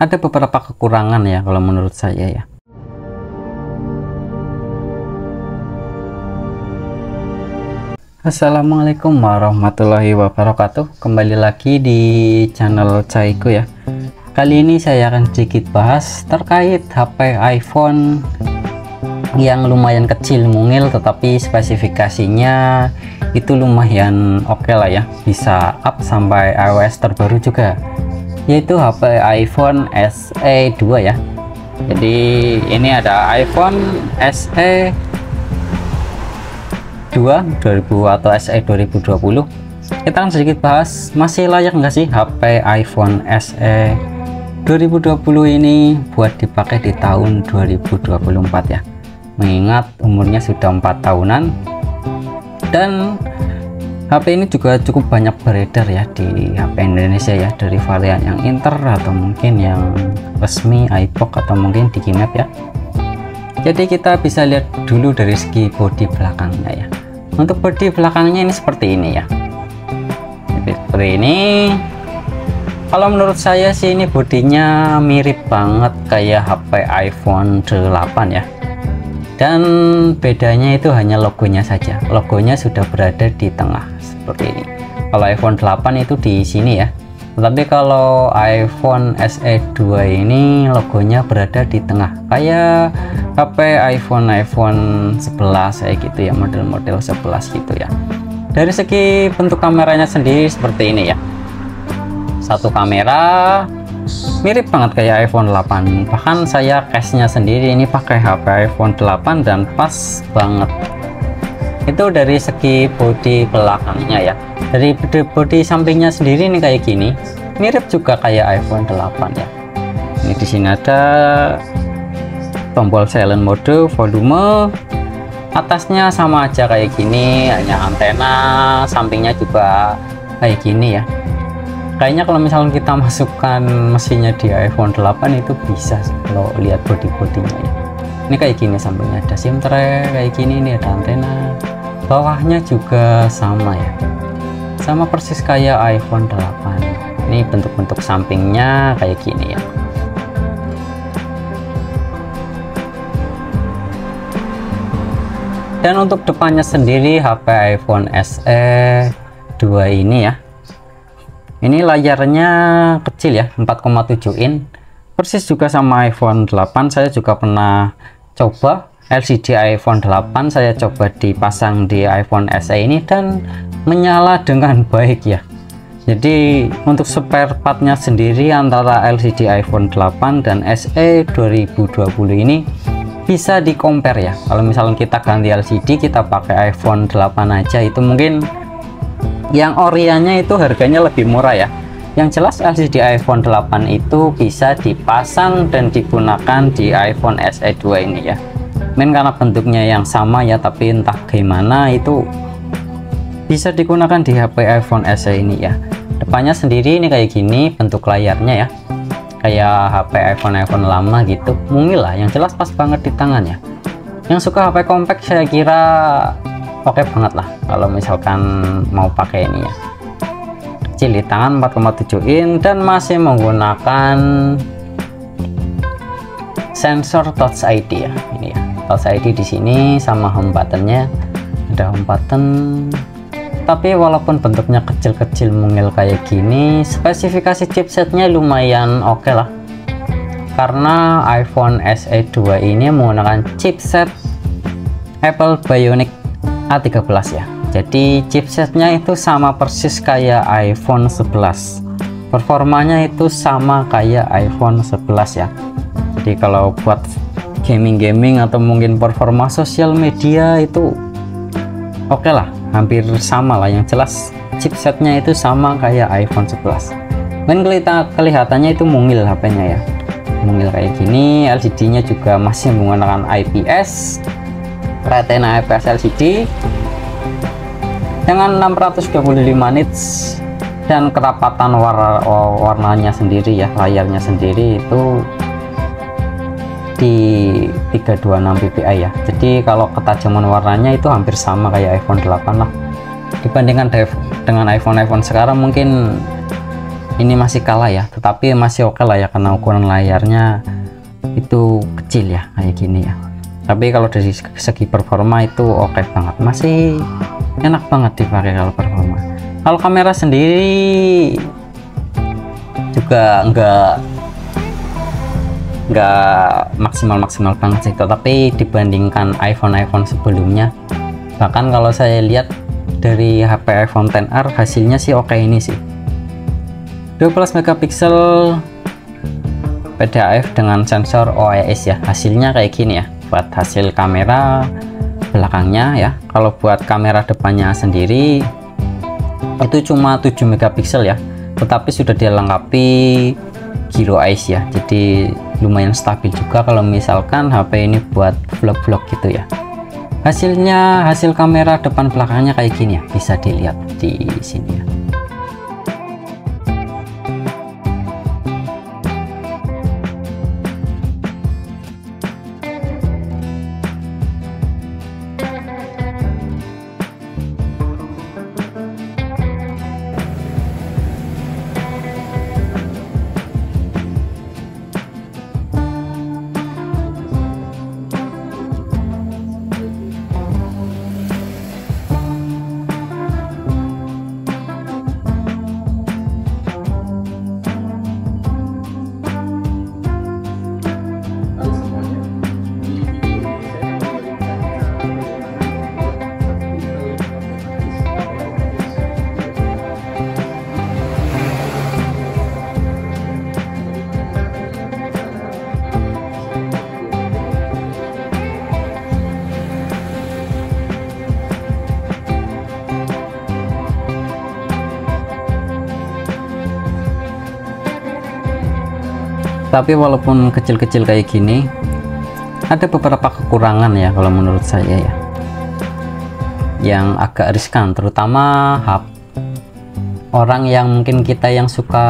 ada beberapa kekurangan ya kalau menurut saya ya. Assalamualaikum warahmatullahi wabarakatuh. Kembali lagi di channel Caiku ya. Kali ini saya akan sedikit bahas terkait HP iPhone yang lumayan kecil mungil, tetapi spesifikasinya itu lumayan oke lah ya, bisa up sampai iOS terbaru juga, yaitu HP iPhone SE 2 ya. Jadi ini ada iPhone SE 2 2000 atau SE 2020. Kita akan sedikit bahas masih layak nggak sih HP iPhone SE 2020 ini buat dipakai di tahun 2024 ya, mengingat umurnya sudah 4 tahunan. Dan HP ini juga cukup banyak beredar ya di HP Indonesia ya, dari varian yang inter atau mungkin yang resmi iPhone atau mungkin Digimap ya. Jadi kita bisa lihat dulu dari segi bodi belakangnya ya. Untuk bodi belakangnya ini seperti ini ya. Jadi seperti ini. Kalau menurut saya sih ini bodinya mirip banget kayak HP iPhone 8 ya. Dan bedanya itu hanya logonya saja. Logonya sudah berada di tengah seperti ini. Kalau iPhone 8 itu di sini ya. Tetapi kalau iPhone SE 2 ini logonya berada di tengah. Kayak HP iPhone 11 kayak gitu ya, model-model 11 gitu ya. Dari segi bentuk kameranya sendiri seperti ini ya. Satu kamera mirip banget kayak iPhone 8, bahkan saya case-nya sendiri ini pakai HP iPhone 8 dan pas banget. Itu dari segi bodi belakangnya ya. Dari bodi sampingnya sendiri ini kayak gini, mirip juga kayak iPhone 8 ya. Ini di sini ada tombol silent mode, volume, atasnya sama aja kayak gini, hanya antena, sampingnya juga kayak gini ya. Kayaknya kalau misalnya kita masukkan mesinnya di iPhone 8 itu bisa sih, kalau lihat bodi-bodinya ya. Ini kayak gini, sampingnya ada SIM tray kayak gini, ini ada antena, bawahnya juga sama ya, sama persis kayak iPhone 8. Ini bentuk-bentuk sampingnya kayak gini ya. Dan untuk depannya sendiri HP iPhone SE 2 ini ya, ini layarnya kecil ya, 4,7 in, persis juga sama iPhone 8. Saya juga pernah coba LCD iPhone 8, saya coba dipasang di iPhone SE ini dan menyala dengan baik ya. Jadi untuk spare partnya sendiri antara LCD iPhone 8 dan SE 2020 ini bisa di compare ya. Kalau misalnya kita ganti LCD, kita pakai iPhone 8 aja, itu mungkin yang orianya itu harganya lebih murah ya. Yang jelas LCD iPhone 8 itu bisa dipasang dan digunakan di iPhone SE 2 ini ya. Main karena bentuknya yang sama ya, tapi entah gimana itu bisa digunakan di HP iPhone SE ini ya. Depannya sendiri ini kayak gini bentuk layarnya ya, kayak HP iPhone lama gitu, mungil lah. Yang jelas pas banget di tangan ya. Yang suka HP compact saya kira oke banget lah kalau misalkan mau pakai ini ya. Kecil di tangan, 4,7 in, dan masih menggunakan sensor Touch ID ya. Ini ya, Touch ID di sini sama home buttonnya, ada home button. Tapi walaupun bentuknya kecil-kecil mungil kayak gini, spesifikasi chipsetnya lumayan oke lah. Karena iPhone SE 2 ini menggunakan chipset Apple Bionic A13 ya. Jadi chipsetnya itu sama persis kayak iPhone 11. Performanya itu sama kayak iPhone 11 ya. Jadi kalau buat gaming atau mungkin performa sosial media itu oke lah, hampir sama lah. Yang jelas chipsetnya itu sama kayak iPhone 11. Dan kelihatannya itu mungil HP-nya ya. Mungil kayak gini. LCD-nya juga masih menggunakan IPS, Retina IPS LCD dengan 625 nits, dan kerapatan warnanya sendiri ya, layarnya sendiri itu di 326 ppi ya. Jadi kalau ketajaman warnanya itu hampir sama kayak iPhone 8 lah. Dibandingkan dengan iPhone sekarang mungkin ini masih kalah ya, tetapi masih oke lah ya karena ukuran layarnya itu kecil ya kayak gini ya. Tapi kalau dari segi performa itu oke banget, masih enak banget dipakai kalau performa. Kalau kamera sendiri juga nggak maksimal banget sih, tetapi dibandingkan iPhone sebelumnya, bahkan kalau saya lihat dari HP iPhone XR hasilnya sih oke ini sih. 12 megapiksel PDAF dengan sensor OIS ya, hasilnya kayak gini ya buat hasil kamera belakangnya ya. Kalau buat kamera depannya sendiri itu cuma 7 megapiksel ya, tetapi sudah dilengkapi Gyro Eyes ya, jadi lumayan stabil juga kalau misalkan HP ini buat vlog-vlog gitu ya. Hasilnya, hasil kamera depan belakangnya kayak gini ya, bisa dilihat di sini ya. Tapi walaupun kecil-kecil kayak gini, ada beberapa kekurangan ya kalau menurut saya ya, yang agak riskan, terutama orang yang mungkin kita yang suka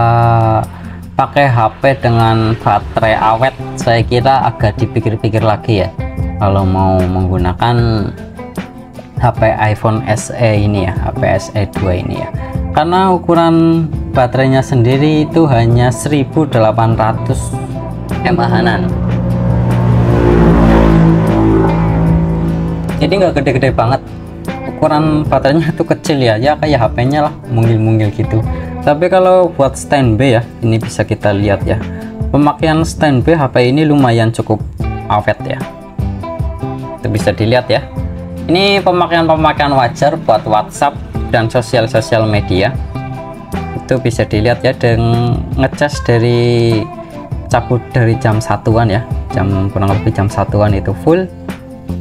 pakai HP dengan baterai awet, saya kira agak dipikir-pikir lagi ya kalau mau menggunakan HP iPhone SE ini ya, HP SE 2 ini ya, karena ukuran baterainya sendiri itu hanya 1800 mAh-an. Jadi nggak gede-gede banget, ukuran baterainya itu kecil ya, ya kayak HP-nya lah, mungil-mungil gitu. Tapi kalau buat standby ya, ini bisa kita lihat ya, pemakaian standby HP ini lumayan cukup awet ya, itu bisa dilihat ya. Ini pemakaian wajar buat WhatsApp dan sosial media, itu bisa dilihat ya, dan ngecas dari cabut dari jam 1-an ya, kurang lebih jam 1-an itu full,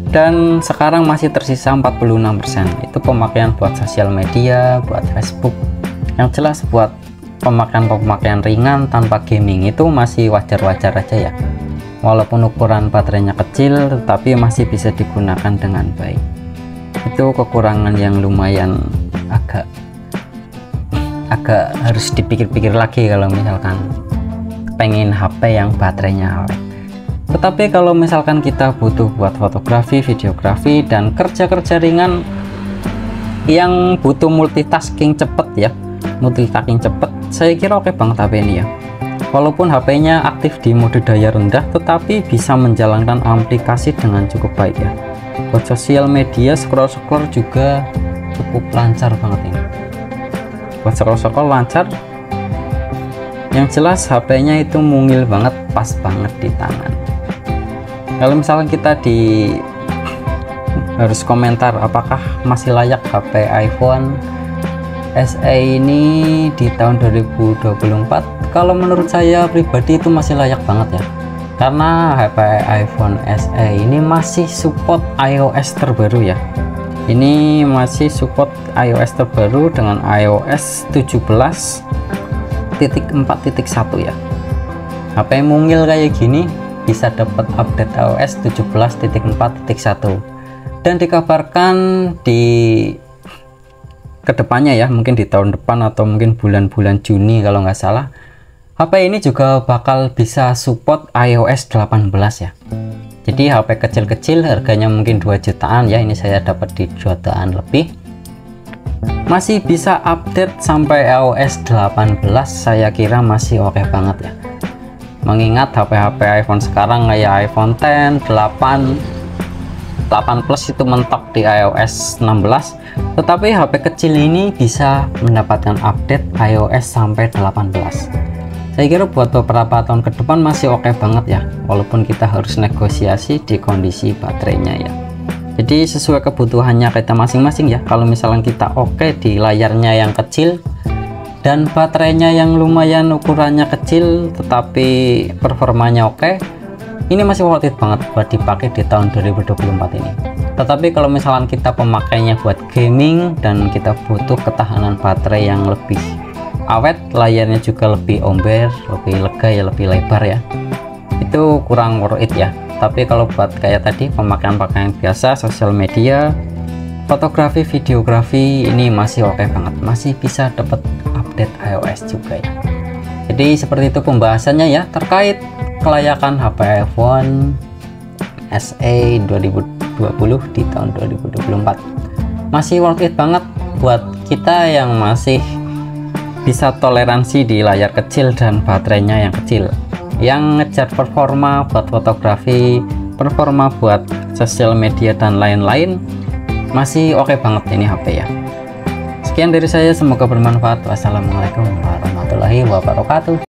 dan sekarang masih tersisa 46%. Itu pemakaian buat sosial media, buat Facebook. Yang jelas buat pemakaian ringan tanpa gaming itu masih wajar-wajar aja ya, walaupun ukuran baterainya kecil tetapi masih bisa digunakan dengan baik. Itu kekurangan yang lumayan agak harus dipikir-pikir lagi kalau misalkan pengen HP yang baterainya awet. Tetapi kalau misalkan kita butuh buat fotografi, videografi, dan kerja-kerja ringan yang butuh multitasking cepet ya, saya kira oke banget HP ini ya. Walaupun HP-nya aktif di mode daya rendah, tetapi bisa menjalankan aplikasi dengan cukup baik ya. Buat sosial media, scroll juga cukup lancar banget ini. Buat scroll lancar. Yang jelas HP-nya itu mungil banget, pas banget di tangan. Kalau misalkan kita harus komentar apakah masih layak HP iPhone SE ini di tahun 2024, kalau menurut saya pribadi itu masih layak banget ya, karena HP iPhone SE ini masih support iOS terbaru ya. Ini masih support iOS terbaru dengan iOS 17.4.1 ya. HP mungil kayak gini bisa dapat update iOS 17.4.1, dan dikabarkan di kedepannya ya, mungkin di tahun depan atau mungkin bulan-bulan Juni kalau nggak salah, HP ini juga bakal bisa support iOS 18 ya. Jadi HP kecil-kecil harganya mungkin 2 jutaan ya, ini saya dapat di 2 jutaan lebih. masih bisa update sampai iOS 18. Saya kira masih oke banget ya, mengingat HP-HP iPhone sekarang kayak iPhone 10, 8 Plus itu mentok di iOS 16, tetapi HP kecil ini bisa mendapatkan update iOS sampai 18. Saya kira buat beberapa tahun ke depan masih oke banget ya, walaupun kita harus negosiasi di kondisi baterainya ya. Jadi sesuai kebutuhannya kita masing-masing ya. Kalau misalnya kita oke di layarnya yang kecil dan baterainya yang lumayan ukurannya kecil tetapi performanya oke, ini masih worth it banget buat dipakai di tahun 2024 ini. Tetapi kalau misalnya kita pemakainya buat gaming dan kita butuh ketahanan baterai yang lebih awet, layarnya juga lebih omber, lebih lega ya, lebih lebar ya, itu kurang worth it ya. Tapi kalau buat kayak tadi pemakaian biasa, sosial media, fotografi, videografi, ini masih oke banget, masih bisa dapat update iOS juga ya. Jadi seperti itu pembahasannya ya terkait kelayakan HP iPhone SE 2020 di tahun 2024. Masih worth it banget buat kita yang masih bisa toleransi di layar kecil dan baterainya yang kecil, yang ngejar performa buat fotografi, performa buat sosial media dan lain-lain. Masih oke banget ini HP ya. Sekian dari saya, semoga bermanfaat. Wassalamualaikum warahmatullahi wabarakatuh.